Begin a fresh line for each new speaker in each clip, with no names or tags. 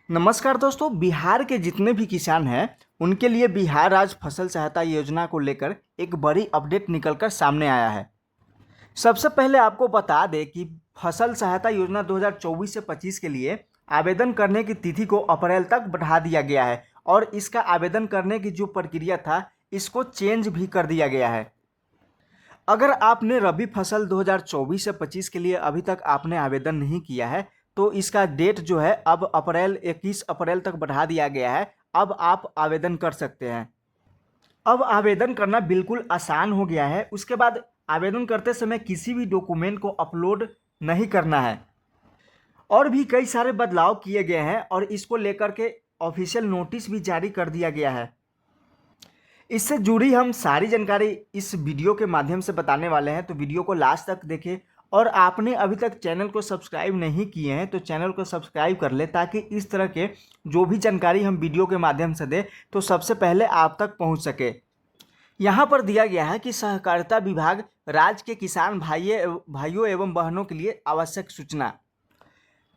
नमस्कार दोस्तों, बिहार के जितने भी किसान हैं उनके लिए बिहार राज्य फसल सहायता योजना को लेकर एक बड़ी अपडेट निकलकर सामने आया है। सबसे पहले आपको बता दें कि फसल सहायता योजना 2024 से 25 के लिए आवेदन करने की तिथि को अप्रैल तक बढ़ा दिया गया है और इसका आवेदन करने की जो प्रक्रिया था इसको चेंज भी कर दिया गया है। अगर आपने रबी फसल 2024 से 25 के लिए अभी तक आपने आवेदन नहीं किया है तो इसका डेट जो है अब 21 अप्रैल तक बढ़ा दिया गया है। अब आप आवेदन कर सकते हैं। अब आवेदन करना बिल्कुल आसान हो गया है। उसके बाद आवेदन करते समय किसी भी डॉक्यूमेंट को अपलोड नहीं करना है और भी कई सारे बदलाव किए गए हैं और इसको लेकर के ऑफिशियल नोटिस भी जारी कर दिया गया है। इससे जुड़ी हम सारी जानकारी इस वीडियो के माध्यम से बताने वाले हैं, तो वीडियो को लास्ट तक देखें। और आपने अभी तक चैनल को सब्सक्राइब नहीं किए हैं तो चैनल को सब्सक्राइब कर ले ताकि इस तरह के जो भी जानकारी हम वीडियो के माध्यम से दें तो सबसे पहले आप तक पहुंच सके। यहाँ पर दिया गया है कि सहकारिता विभाग राज्य के किसान भाइयों एवं बहनों के लिए आवश्यक सूचना।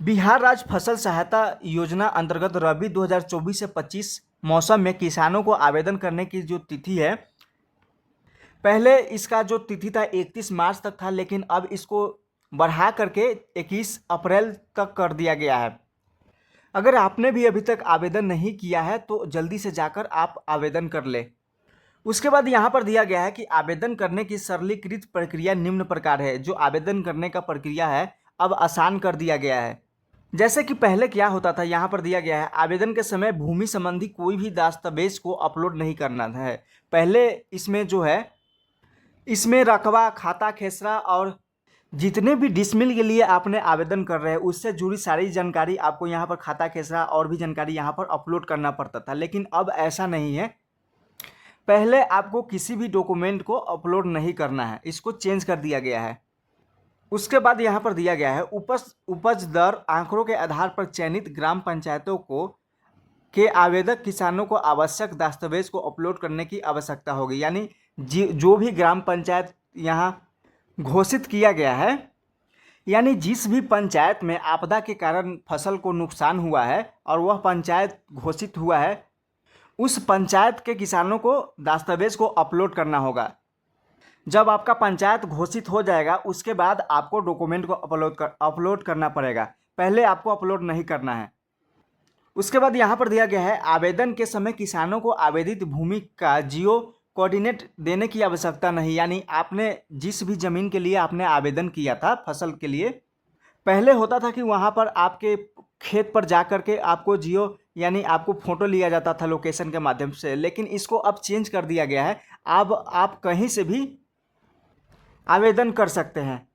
बिहार राज्य फसल सहायता योजना अंतर्गत रबी 2024 से 25 मौसम में किसानों को आवेदन करने की जो तिथि है, पहले इसका जो तिथि था 31 मार्च तक था, लेकिन अब इसको बढ़ा करके 21 अप्रैल तक कर दिया गया है। अगर आपने भी अभी तक आवेदन नहीं किया है तो जल्दी से जाकर आप आवेदन कर ले। उसके बाद यहाँ पर दिया गया है कि आवेदन करने की सरलीकृत प्रक्रिया निम्न प्रकार है। जो आवेदन करने का प्रक्रिया है अब आसान कर दिया गया है। जैसे कि पहले क्या होता था, यहाँ पर दिया गया है आवेदन के समय भूमि संबंधी कोई भी दस्तावेज को अपलोड नहीं करना है। पहले इसमें जो है इसमें रकबा, खाता खेसरा और जितने भी डिसमिल के लिए आपने आवेदन कर रहे हैं उससे जुड़ी सारी जानकारी आपको यहाँ पर खाता खेसरा और भी जानकारी यहाँ पर अपलोड करना पड़ता था, लेकिन अब ऐसा नहीं है। पहले आपको किसी भी डॉक्यूमेंट को अपलोड नहीं करना है, इसको चेंज कर दिया गया है। उसके बाद यहाँ पर दिया गया है उपज दर आंकड़ों के आधार पर चयनित ग्राम पंचायतों को के आवेदक किसानों को आवश्यक दस्तावेज को अपलोड करने की आवश्यकता होगी। यानी जो भी ग्राम पंचायत यहाँ घोषित किया गया है, यानी जिस भी पंचायत में आपदा के कारण फसल को नुकसान हुआ है और वह पंचायत घोषित हुआ है, उस पंचायत के किसानों को दस्तावेज को अपलोड करना होगा। जब आपका पंचायत घोषित हो जाएगा उसके बाद आपको डॉक्यूमेंट को अपलोड करना पड़ेगा, पहले आपको अपलोड नहीं करना है। उसके बाद यहाँ पर दिया गया है आवेदन के समय किसानों को आवेदित भूमि का जियो कोऑर्डिनेट देने की आवश्यकता नहीं। यानी आपने जिस भी ज़मीन के लिए आपने आवेदन किया था फसल के लिए, पहले होता था कि वहाँ पर आपके खेत पर जा कर के आपको जियो यानी आपको फ़ोटो लिया जाता था लोकेशन के माध्यम से, लेकिन इसको अब चेंज कर दिया गया है। अब आप कहीं से भी आवेदन कर सकते हैं।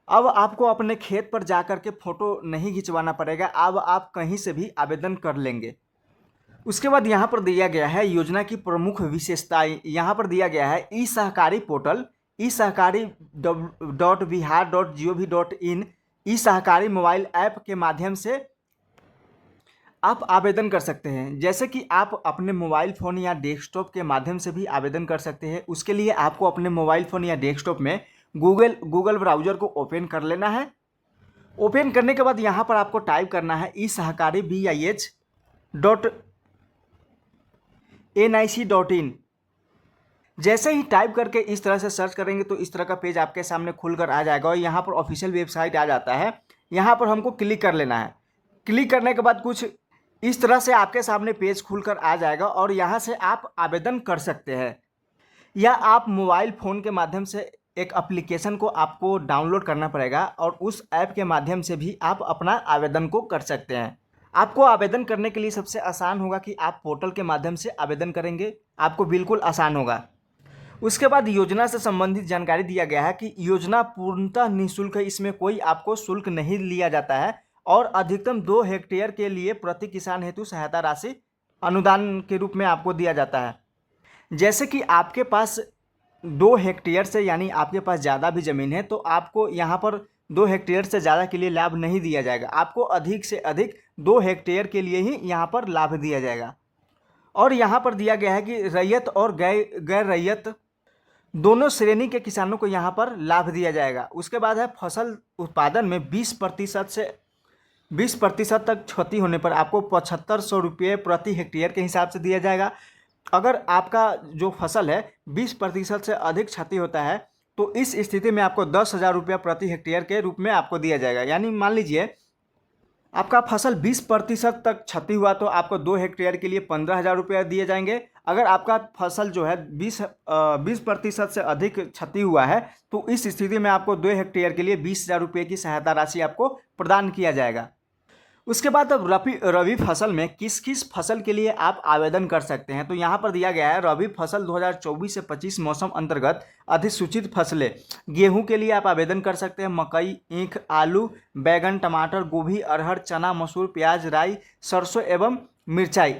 अब आपको अपने खेत पर जा कर के फ़ोटो नहीं खिंचवाना पड़ेगा, अब आप कहीं से भी आवेदन कर लेंगे। उसके बाद यहाँ पर दिया गया है योजना की प्रमुख विशेषताएं। यहाँ पर दिया गया है ई सहकारी पोर्टल isahkari.bihar.gov.in ई सहकारी मोबाइल ऐप के माध्यम से आप आवेदन कर सकते हैं। जैसे कि आप अपने मोबाइल फ़ोन या डेस्कटॉप के माध्यम से भी आवेदन कर सकते हैं। उसके लिए आपको अपने मोबाइल फ़ोन या डेस्कटॉप में गूगल ब्राउज़र को ओपन कर लेना है। ओपन करने के बाद यहाँ पर आपको टाइप करना है isahkari.bih.nic.in। जैसे ही टाइप करके इस तरह से सर्च करेंगे तो इस तरह का पेज आपके सामने खुलकर आ जाएगा और यहाँ पर ऑफिशियल वेबसाइट आ जाता है। यहाँ पर हमको क्लिक कर लेना है। क्लिक करने के बाद कुछ इस तरह से आपके सामने पेज खुलकर आ जाएगा और यहाँ से आप आवेदन कर सकते हैं, या आप मोबाइल फ़ोन के माध्यम से एक एप्लीकेशन को आपको डाउनलोड करना पड़ेगा और उस ऐप के माध्यम से भी आप अपना आवेदन को कर सकते हैं। आपको आवेदन करने के लिए सबसे आसान होगा कि आप पोर्टल के माध्यम से आवेदन करेंगे, आपको बिल्कुल आसान होगा। उसके बाद योजना से संबंधित जानकारी दिया गया है कि योजना पूर्णतः निःशुल्क है, इसमें कोई आपको शुल्क नहीं लिया जाता है और अधिकतम 2 हेक्टेयर के लिए प्रति किसान हेतु सहायता राशि अनुदान के रूप में आपको दिया जाता है। जैसे कि आपके पास 2 हेक्टेयर से यानी आपके पास ज़्यादा भी ज़मीन है तो आपको यहाँ पर 2 हेक्टेयर से ज़्यादा के लिए लाभ नहीं दिया जाएगा, आपको अधिक से अधिक 2 हेक्टेयर के लिए ही यहाँ पर लाभ दिया जाएगा। और यहाँ पर दिया गया है कि रैयत और गैर रैयत दोनों श्रेणी के किसानों को यहाँ पर लाभ दिया जाएगा। उसके बाद है फसल उत्पादन में 20% से 20% तक क्षति होने पर आपको 7500 रुपये प्रति हेक्टेयर के हिसाब से दिया जाएगा। अगर आपका जो फसल है 20% से अधिक क्षति होता है तो इस स्थिति में आपको 10,000 रुपया प्रति हेक्टेयर के रूप में आपको दिया जाएगा। यानी मान लीजिए आपका फसल 20% तक क्षति हुआ तो आपको 2 हेक्टेयर के लिए 15,000 रुपया दिए जाएंगे। अगर आपका फसल जो है 20% से अधिक क्षति हुआ है तो इस स्थिति में आपको 2 हेक्टेयर के लिए 20,000 रुपये की सहायता राशि आपको प्रदान किया जाएगा। उसके बाद अब रबी फसल में किस किस फसल के लिए आप आवेदन कर सकते हैं, तो यहाँ पर दिया गया है रबी फसल 2024 से 25 मौसम अंतर्गत अधिसूचित फसलें। गेहूं के लिए आप आवेदन कर सकते हैं, मकई, ईख, आलू, बैगन, टमाटर, गोभी, अरहर, चना, मसूर, प्याज, राई, सरसों एवं मिर्चाई।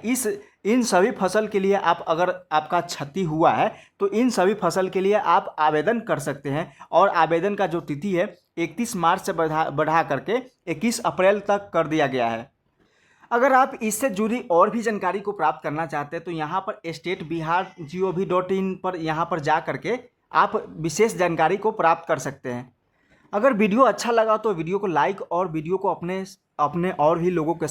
इन सभी फसल के लिए आप अगर आपका क्षति हुआ है तो इन सभी फसल के लिए आप आवेदन कर सकते हैं और आवेदन का जो तिथि है 31 मार्च से बढ़ा करके 21 अप्रैल तक कर दिया गया है। अगर आप इससे जुड़ी और भी जानकारी को प्राप्त करना चाहते हैं तो यहाँ पर stateBihar.gov.in पर यहाँ पर जा करके आप विशेष जानकारी को प्राप्त कर सकते हैं। अगर वीडियो अच्छा लगा तो वीडियो को लाइक और वीडियो को अपने और भी लोगों के